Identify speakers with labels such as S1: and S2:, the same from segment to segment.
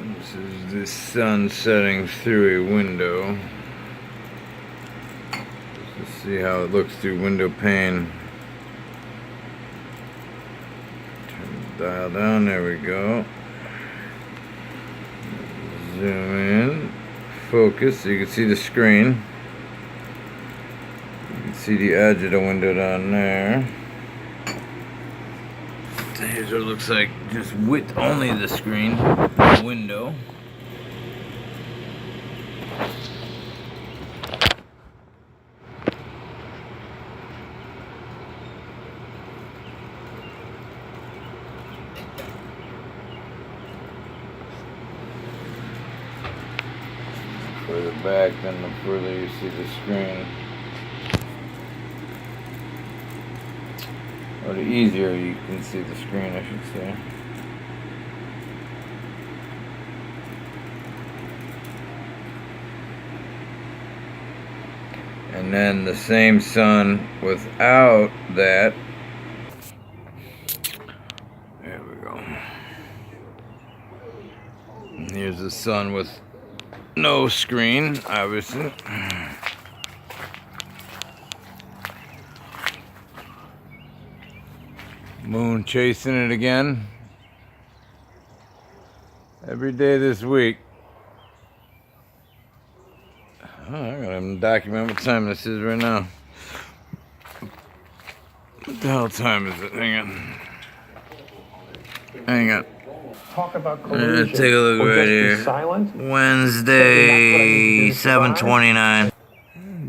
S1: This is the sun setting through a window. Let's see how it looks through window pane. Turn the dial down, there we go. Zoom in, focus so you can see the screen. You can see the edge of the window down there. So here's what it looks like just with only the screen, the window. Further back, then the further you see the screen, or the easier you can see the screen, I should say. And then the same sun without that. There we go. And here's the sun with no screen, obviously. Moon chasing it again. Every day this week. Oh, I gotta document what time this is right now. What the hell time is it? Hang on. Hang on.
S2: Talk about collusion.
S1: Let's take a look right here. Wednesday, 7:29.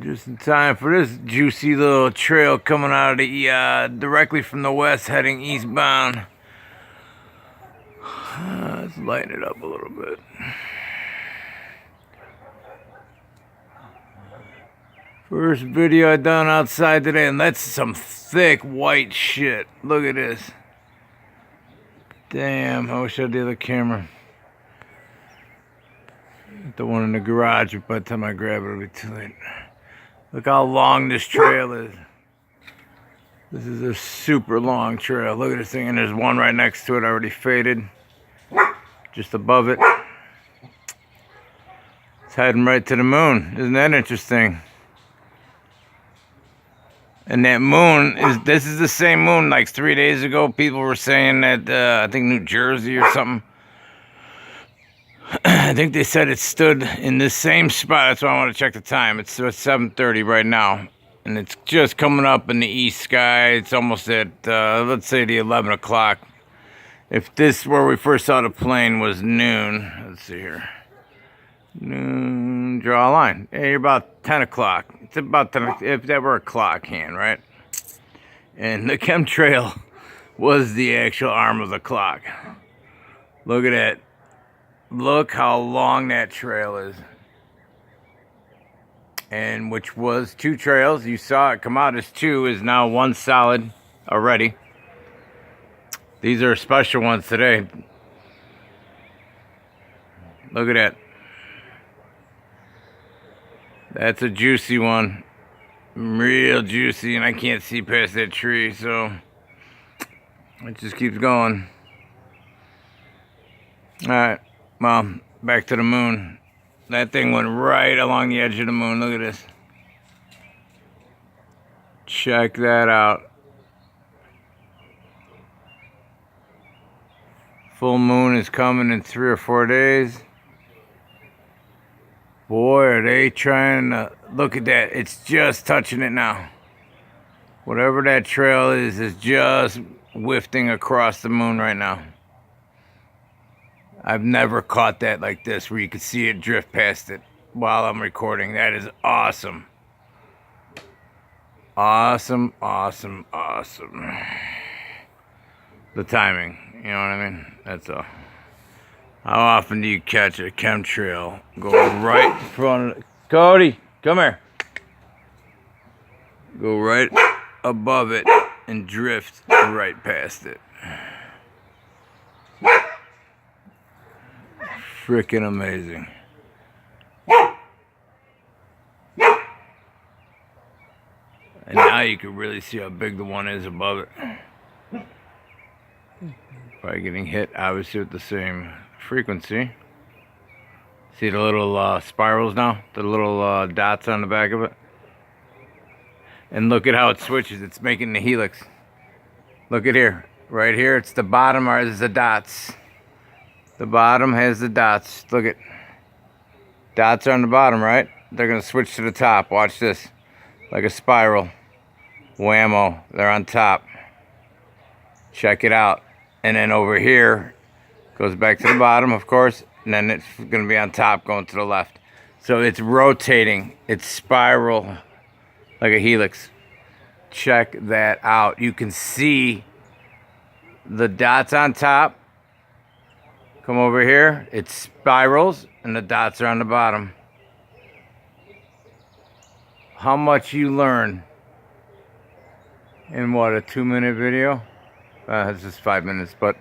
S1: Just in time for this juicy little trail coming out of the directly from the west, heading eastbound. Let's lighten it up a little bit. First video I done outside today, and that's some thick white shit. Look at this. Damn, I wish I had the other camera. The one in the garage, but by the time I grab it, it'll be too late. Look how long this trail is. This is a super long trail. Look at this thing, and there's one right next to it already faded. Just above it. It's heading right to the moon. Isn't that interesting? And that moon this is the same moon. Like 3 days ago, people were saying that I think New Jersey or something. I think they said it stood in this same spot. That's why I want to check the time. It's 7:30 right now, and it's just coming up in the east sky. It's almost at let's say the 11 o'clock. If this where we first saw the plane was noon, let's see here. Noon, draw a line. Yeah, you're about 10 o'clock. It's about 10, if that were a clock hand, right? And the chemtrail was the actual arm of the clock. Look at that. Look how long that trail is. And which was 2 trails. You saw it come out as 2, is now 1 solid already. These are special ones today. Look at that. That's a juicy one. Real juicy, and I can't see past that tree, so it just keeps going. Alright, well, back to the moon. That thing went right along the edge of the moon. Look at this. Check that out. Full moon is coming in 3 or 4 days. Boy, are they trying to... Look at that. It's just touching it now. Whatever that trail is just wafting across the moon right now. I've never caught that like this, where you can see it drift past it while I'm recording. That is awesome. Awesome, awesome, awesome. The timing, you know what I mean? That's all. How often do you catch a chemtrail go right in front of it? Cody, come here. Go right above it and drift right past it. Freaking amazing. And now you can really see how big the one is above it. Probably getting hit, obviously, with the same frequency. See the little spirals now? The little dots on the back of it? And look at how it switches. It's making the helix. Look at here. Right here, it's the bottom is the dots. The bottom has the dots. Look at. Dots are on the bottom, right? They're going to switch to the top. Watch this. Like a spiral. Whammo. They're on top. Check it out. And then over here, goes back to the bottom, of course. And then it's going to be on top going to the left. So it's rotating. It's spiral like a helix. Check that out. You can see the dots on top. Come over here. It spirals and the dots are on the bottom. How much you learn in what, a 2-minute video? It's just 5 minutes, but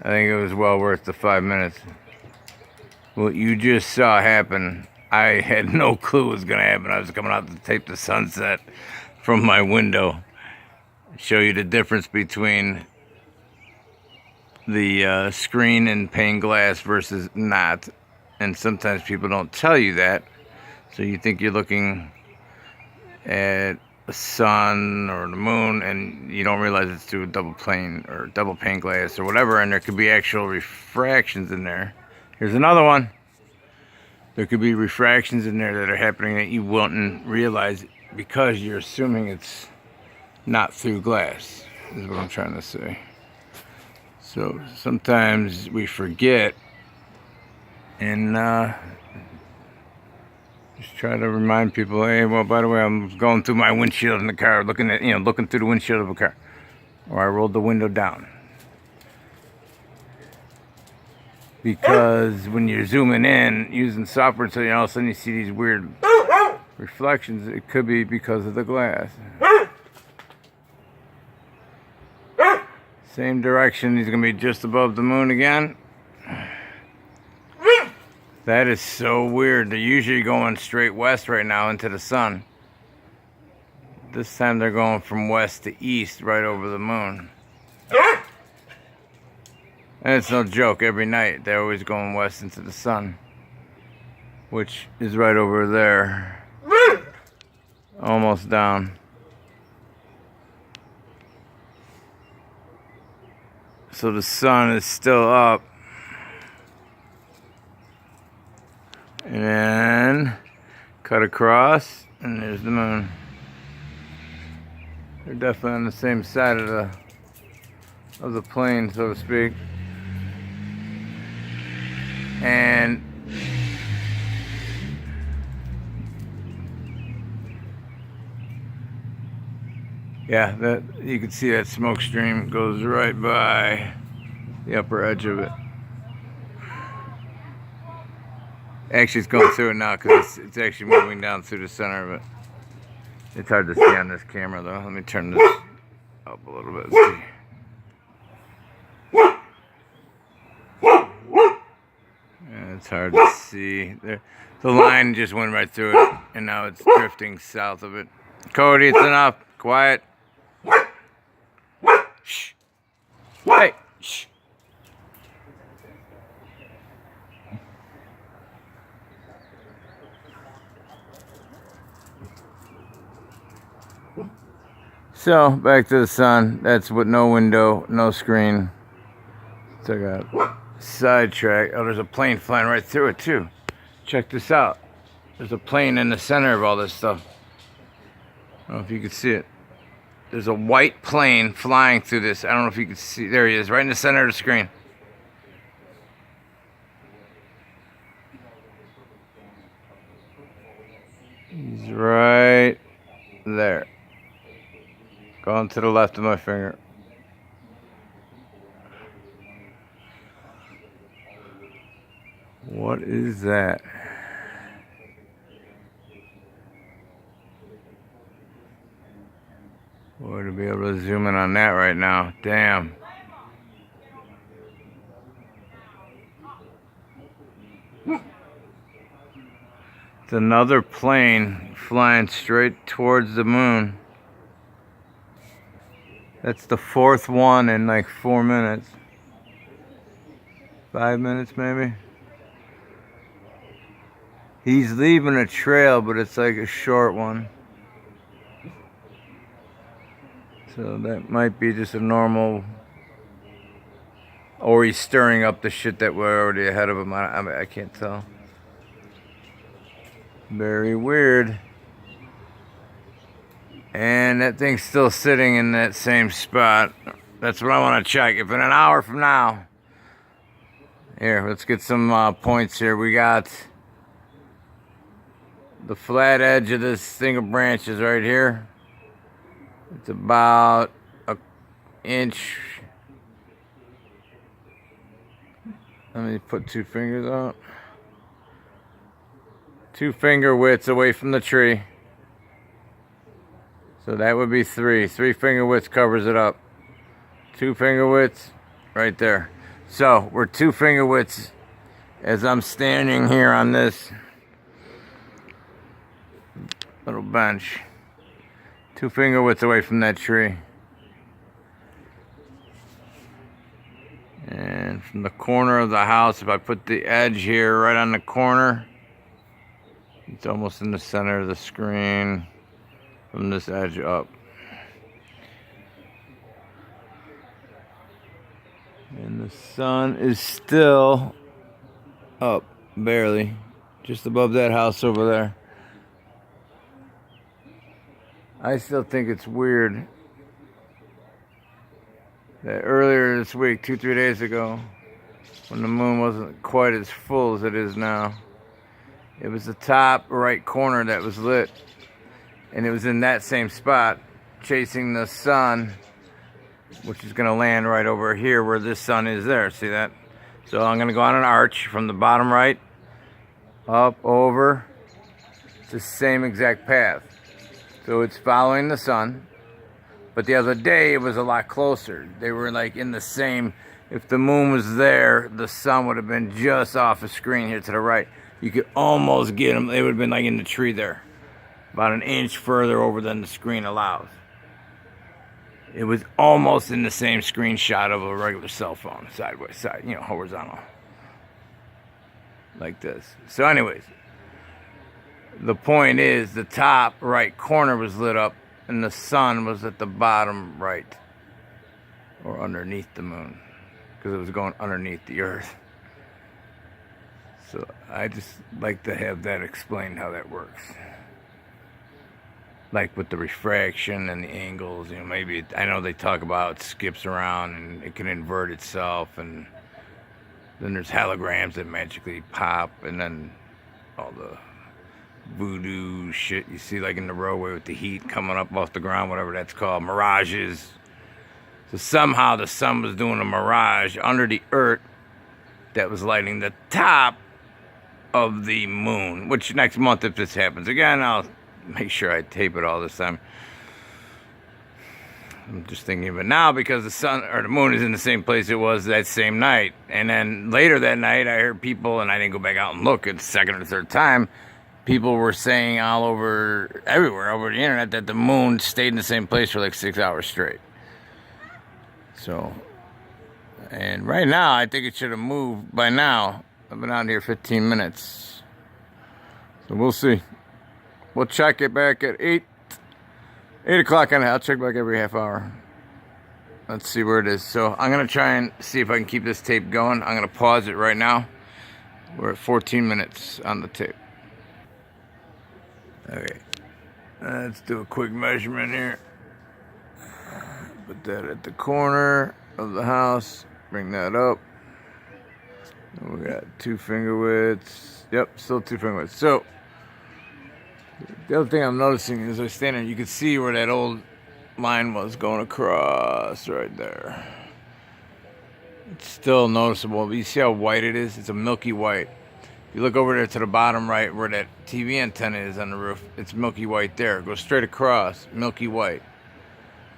S1: I think it was well worth the 5 minutes. What you just saw happen, I had no clue was going to happen. I was coming out to tape the sunset from my window. Show you the difference between the screen and pane glass versus not. And sometimes people don't tell you that. So you think you're looking at the sun or the moon, and you don't realize it's through a double plane or double pane glass or whatever, and there could be actual refractions in there. Here's another one. There could be refractions in there that are happening that you wouldn't realize because you're assuming it's not through glass, is what I'm trying to say. So sometimes we forget, and just try to remind people, hey, well, by the way, I'm going through my windshield in the car, looking through the windshield of a car, or I rolled the window down. Because when you're zooming in using software, so all of a sudden you see these weird reflections, it could be because of the glass. Same direction, he's gonna be just above the moon again. That is so weird. They're usually going straight west right now into the sun. This time they're going from west to east right over the moon. And it's no joke, every night they're always going west into the sun, which is right over there. Almost down. So the sun is still up. And then cut across, and there's the moon. They're definitely on the same side of the plane, so to speak. And yeah, that you can see that smoke stream goes right by the upper edge of it. Actually, it's going through it now because it's actually moving down through the center of it. It's hard to see on this camera, though. Let me turn this up a little bit. See. Yeah, it's hard to see. The line just went right through it, and now it's drifting south of it. Cody, it's enough. Quiet. Shh. Hey. Shh. So, back to the sun. That's with no window, no screen. So I got sidetrack. Oh, there's a plane flying right through it, too. Check this out. There's a plane in the center of all this stuff. I don't know if you can see it. There's a white plane flying through this. I don't know if you can see. There he is, right in the center of the screen. He's right there. Going to the left of my finger. What is that? Boy, to be able to zoom in on that right now. Damn. It's another plane flying straight towards the moon. That's the fourth one in like 4 minutes. 5 minutes maybe. He's leaving a trail, but it's like a short one. So that might be just a normal... Or he's stirring up the shit that we're already ahead of him. I can't tell. Very weird. And that thing's still sitting in that same spot. That's what I want to check. If in an hour from now... Here, let's get some points here. We got the flat edge of this thing of branches right here. It's about an inch. Let me put 2 fingers out. 2 finger widths away from the tree. So that would be 3. 3 finger widths covers it up. 2 finger widths right there. So we're 2 finger widths as I'm standing here on this little bench. 2 finger widths away from that tree. And from the corner of the house, if I put the edge here right on the corner, it's almost in the center of the screen from this edge up. And the sun is still up, barely, just above that house over there. I still think it's weird that earlier this week, 2-3 days ago, when the moon wasn't quite as full as it is now, it was the top right corner that was lit, and it was in that same spot, chasing the sun, which is going to land right over here where this sun is there. See that? So I'm going to go on an arch from the bottom right up over. It's the same exact path. So it's following the sun. But the other day it was a lot closer. They were like in the same... If the moon was there, the sun would have been just off the screen here to the right. You could almost get them. They would have been like in the tree there. About an inch further over than the screen allows. It was almost in the same screenshot of a regular cell phone, sideways, horizontal. Like this. So anyways, the point is the top right corner was lit up and the sun was at the bottom right. Or underneath the moon. Because it was going underneath the earth. So I just like to have that explained how that works. Like with the refraction and the angles, maybe I know they talk about it skips around and it can invert itself, and then there's holograms that magically pop, and then all the voodoo shit you see like in the roadway with the heat coming up off the ground, whatever that's called, mirages. So somehow the sun was doing a mirage under the earth that was lighting the top of the moon, which next month, if this happens again, I'll make sure I tape it all this time. I'm just thinking of it now because the sun or the moon is in the same place it was that same night. And then later that night, I heard people, and I didn't go back out and look at the second or third time, people were saying all over, everywhere over the internet, that the moon stayed in the same place for like 6 hours straight. So, and right now, I think it should have moved by now. I've been out here 15 minutes. So we'll see. We'll check it back at 8 o'clock, and I'll check back every half hour. Let's see where it is. So I'm going to try and see if I can keep this tape going. I'm going to pause it right now. We're at 14 minutes on the tape. Okay. Let's do a quick measurement here. Put that at the corner of the house. Bring that up. And we got 2 finger widths. Yep, still 2 finger widths. So the other thing I'm noticing is I stand there, you can see where that old line was going across right there. It's still noticeable, but you see how white it is? It's a milky white. If you look over there to the bottom right where that TV antenna is on the roof, it's milky white there. It goes straight across, milky white.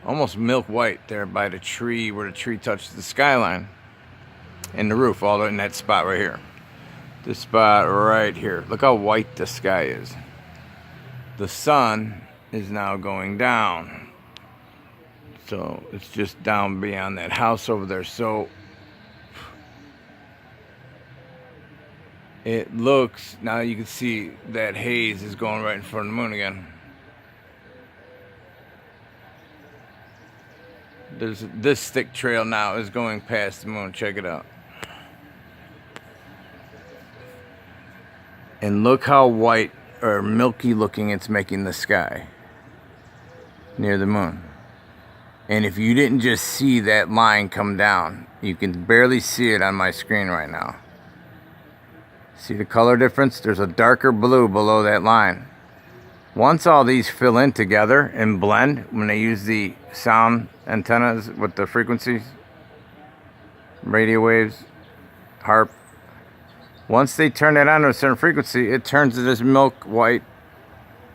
S1: Almost milk white there by the tree where the tree touches the skyline. And the roof, all in that spot right here. This spot right here. Look how white the sky is. The sun is now going down. So it's just down beyond that house over there. So It looks, now you can see that haze is going right in front of the moon again. There's this thick trail now is going past the moon. Check it out. And look how white or milky looking it's making the sky near the moon. And if you didn't just see that line come down, you can barely see it on my screen right now. See the color difference? There's a darker blue below that line. Once all these fill in together and blend, when they use the sound antennas with the frequencies, radio waves, harp, once they turn that on to a certain frequency, it turns to this milk white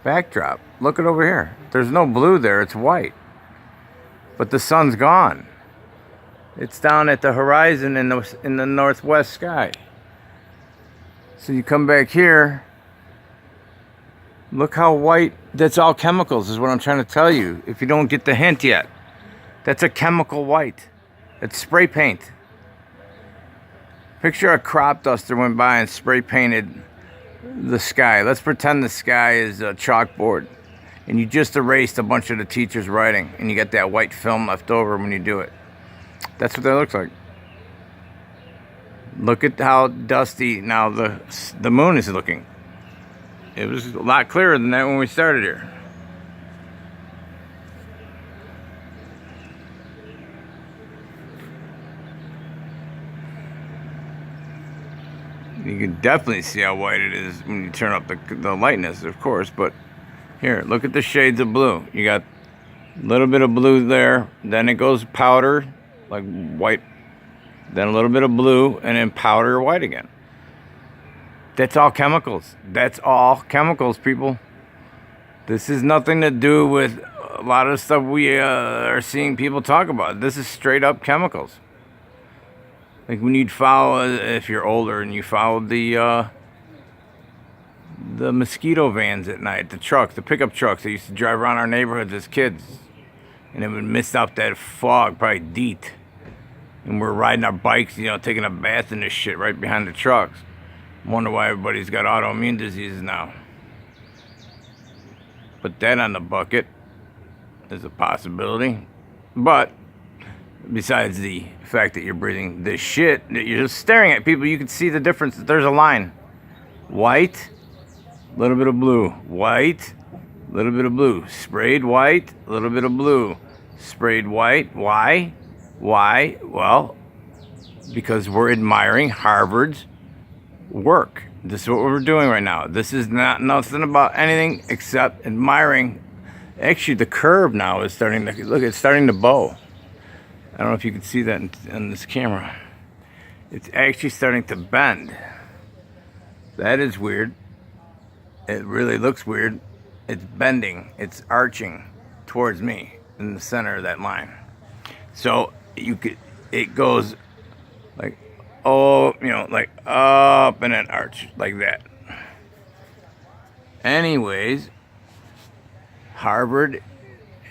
S1: backdrop. Look at over here. There's no blue there, it's white. But the sun's gone. It's down at the horizon in the northwest sky. So you come back here, look how white, that's all chemicals is what I'm trying to tell you. If you don't get the hint yet, that's a chemical white. It's spray paint. Picture a crop duster went by and spray painted the sky. Let's pretend the sky is a chalkboard and you just erased a bunch of the teacher's writing and you got that white film left over when you do it. That's what that looks like. Look at how dusty now the moon is looking. It was a lot clearer than that when we started here. You can definitely see how white it is when you turn up the lightness, of course, but here, look at the shades of blue. You got a little bit of blue there, then it goes powder, like white, then a little bit of blue, and then powder white again. That's all chemicals. That's all chemicals, people. This is nothing to do with a lot of stuff we are seeing people talk about. This is straight up chemicals. Like when you'd follow, if you're older and you followed the mosquito vans at night, the pickup trucks that used to drive around our neighborhoods as kids, and it would mist out that fog, probably DEET. And we're riding our bikes, taking a bath in this shit right behind the trucks. Wonder why everybody's got autoimmune diseases now. Put that on the bucket is a possibility. But besides the fact that you're breathing this shit, that you're just staring at people, you can see the difference. There's a line. White, a little bit of blue. White, a little bit of blue. Sprayed white, a little bit of blue. Sprayed white. Why? Why? Well, because we're admiring Harvard's work. This is what we're doing right now. This is not nothing about anything except admiring. Actually, the curve now is starting to look. It's starting to bow. I don't know if you can see that in this camera. It's actually starting to bend. That is weird. It really looks weird. It's bending. It's arching towards me in the center of that line. So it goes like, like up and then arch like that. Anyways, Harvard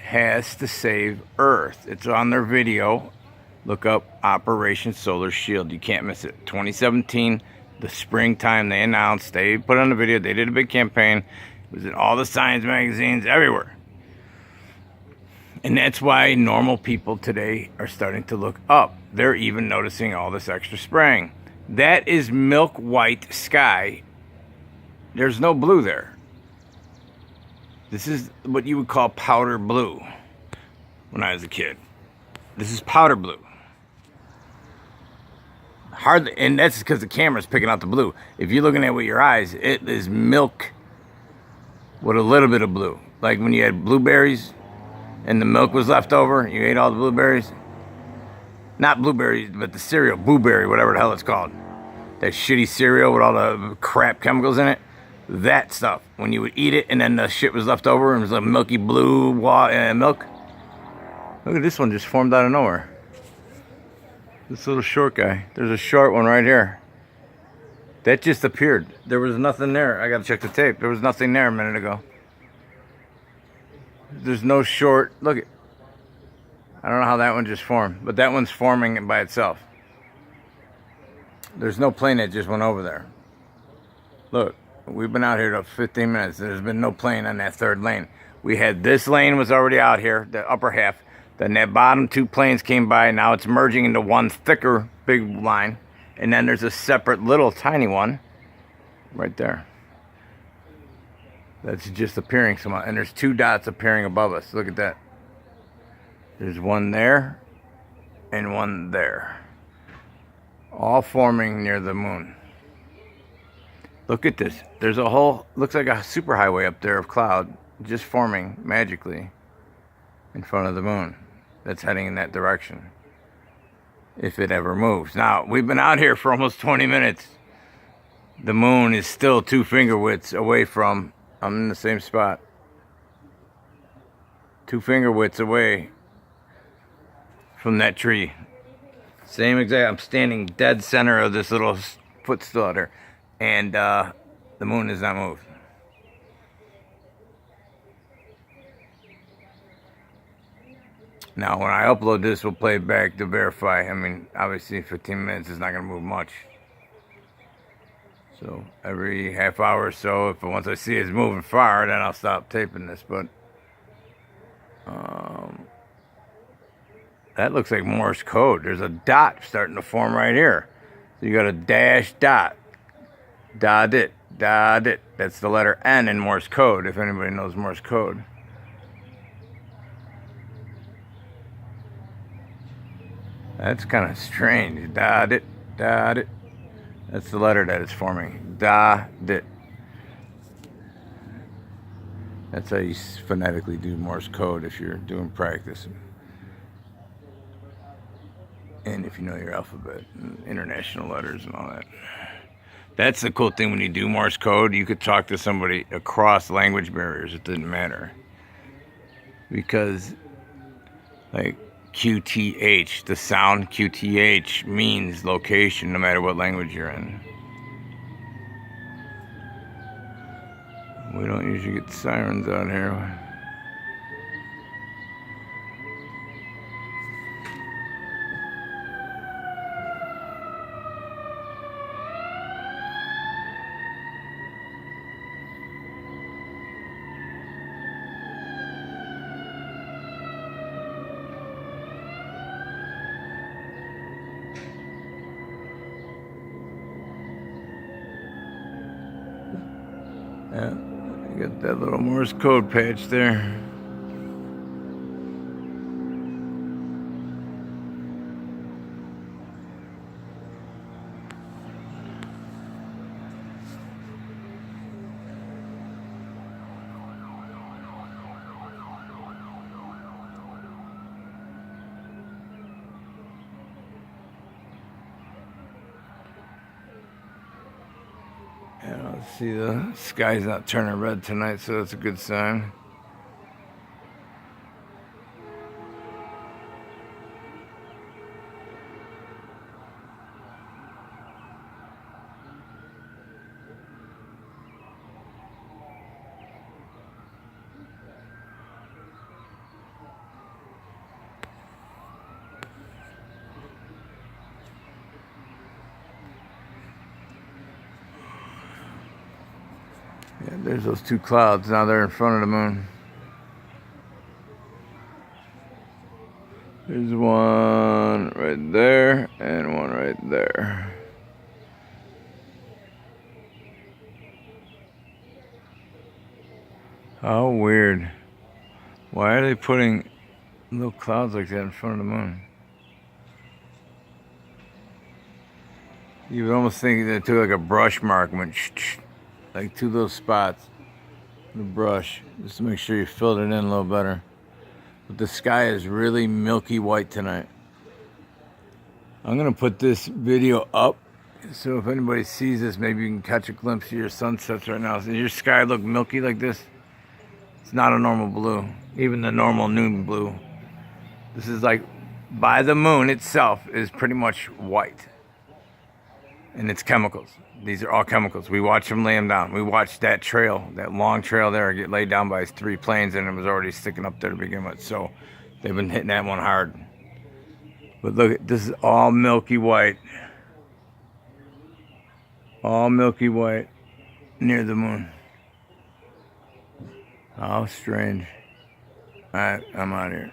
S1: has to save Earth. It's on their video. Look up Operation Solar Shield. You can't miss it. 2017, the springtime, they announced, they put on the video, they did a big campaign. It was in all the science magazines, everywhere. And that's why normal people today are starting to look up. They're even noticing all this extra spraying. That is milk white sky. There's no blue there. This is what you would call powder blue when I was a kid. This is powder blue. Hardly, and that's because the camera's picking out the blue. If you're looking at it with your eyes, it is milk with a little bit of blue. Like when you had blueberries and the milk was left over, you ate all the blueberries. Not blueberries, but the cereal, blueberry, whatever the hell it's called. That shitty cereal with all the crap chemicals in it. That stuff. When you would eat it and then the shit was left over and it was like milky blue milk. Look at this one just formed out of nowhere. This little short guy. There's a short one right here. That just appeared. There was nothing there. I gotta check the tape. There was nothing there a minute ago. There's no short. Look at. I don't know how that one just formed, but that one's forming by itself. There's no plane that just went over there. Look, we've been out here 15 minutes. There's been no plane on that third lane. We had this lane was already out here, the upper half. Then that bottom two planes came by. Now it's merging into one thicker, big line. And then there's a separate little tiny one right there. That's just appearing somewhat. And there's two dots appearing above us. Look at that. There's one there and one there. All forming near the moon. Look at this. There's a whole, looks like a superhighway up there of cloud just forming magically in front of the moon. That's heading in that direction. If it ever moves. Now, we've been out here for almost 20 minutes. The moon is still 2 finger widths away from, I'm in the same spot. 2 finger widths away from that tree. Same exact, I'm standing dead center of this little footstool out there. And the moon has not moved. Now, when I upload this, we'll play it back to verify. I mean, obviously, 15 minutes is not going to move much. So, every half hour or so, if once I see it's moving far, then I'll stop taping this. But, that looks like Morse code. There's a dot starting to form right here. So, you got a dash dot. Dot it. Dot it. That's the letter N in Morse code, if anybody knows Morse code. That's kind of strange. Dot it. Dot it. That's the letter that it's forming. Dot it. That's how you phonetically do Morse code if you're doing practice. And if you know your alphabet and international letters and all that. That's the cool thing when you do Morse code. You could talk to somebody across language barriers. It didn't matter. Because, like, QTH, the sound QTH means location no matter what language you're in. We don't usually get sirens out here. Yeah, you got that little Morse code patch there. Yeah, see the sky's not turning red tonight, so that's a good sign. Yeah, there's those two clouds. Now they're in front of the moon. There's one right there and one right there. How weird. Why are they putting little clouds like that in front of the moon? You would almost think they took like a brush mark and went like 2 little spots in the brush just to make sure you filled it in a little better. But the sky is really milky white tonight. I'm gonna put this video up so if anybody sees this, maybe you can catch a glimpse of your sunsets right now. Does your sky look milky like this? It's not a normal blue, even the normal noon blue. This is like, by the moon itself is pretty much white. And it's chemicals. These are all chemicals. We watched them lay them down. We watched that trail, that long trail there, get laid down by 3 planes, and it was already sticking up there to begin with. So they've been hitting that one hard. But look, this is all milky white. All milky white. near the moon. How strange. Alright, I'm out of here.